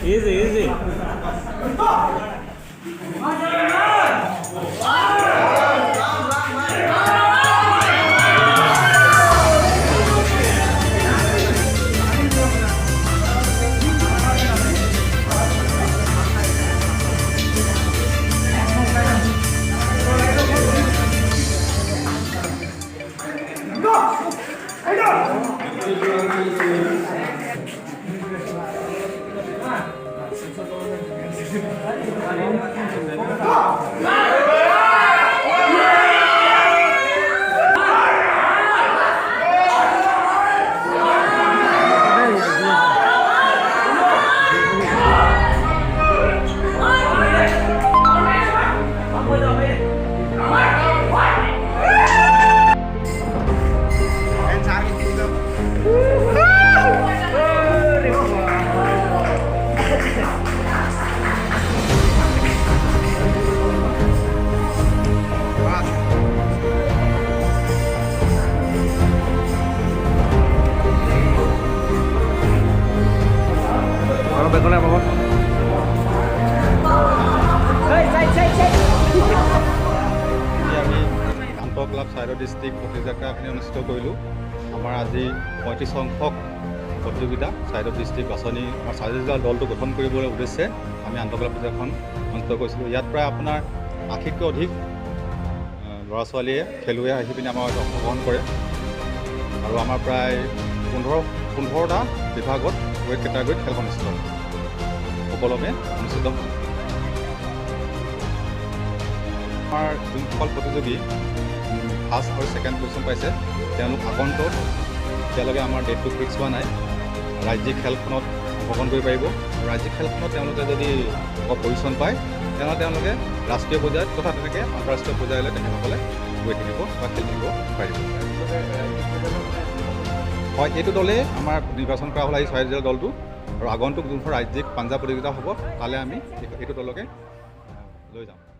Easy. বেকলে বাবা আমি আন্তঃ ক্লাব চাইল্ড ডিষ্ট্ৰিক্ট প্ৰতিযোগিতাখিনি অনুষ্ঠিত কৰিলোঁ। আমাৰ আজি 35 সংখ্যক প্ৰতিযোগিতা চাইল্ড ডিষ্ট্ৰিক্ট বাছনি আমাৰ চাৰিটা দলটো গঠন কৰিবলৈ উদ্দেশ্যে আমি আন্তঃ ক্লাব প্ৰতিযোগিতাখন অনুষ্ঠিত কৰিছিলোঁ। ইয়াত প্ৰায় আপোনাৰ 80তকৈ অধিক ল'ৰা ছোৱালীয়ে খেলুৱৈ আহি পিনে আমাৰ অংশগ্ৰহণ কৰে আৰু আমাৰ প্ৰায় 15টা বিভাগত ৱেট কেটাগৰীত খেলখন অনুষ্ঠিত হয়। সকলোৱে অনুষ্ঠিত হয়। আমাৰ যোনসকল প্ৰতিযোগী ফাৰ্ষ্ট আৰু ছেকেণ্ড পজিশ্যন পাইছে তেওঁলোক আগন্তুক এতিয়ালৈকে আমাৰ ডেটটো ফিক্স হোৱা নাই। ৰাজ্যিক খেলখনত অংশগ্ৰহণ কৰিব পাৰিব। ৰাজ্যিক খেলখনত তেওঁলোকে যদি পজিশ্যন পায় তেনেহ'লে তেওঁলোকে ৰাষ্ট্ৰীয় পৰ্যায়ত তথা তেনেকৈ আন্তঃৰাষ্ট্ৰীয় পৰ্যায়লৈ তেখেতসকলে গৈ থাকিব বা খেলি থাকিব পাৰিব। হয়, এইটো দলেই আমাৰ নিৰ্বাচন কৰা হ'ল আজি 6 জিলাৰ দলটো আৰু আগন্তুক যোনখন ৰাজ্যিক পাঞ্জাৱ প্ৰতিযোগিতা হ'ব তালৈ আমি এইটো দলকে লৈ যাম।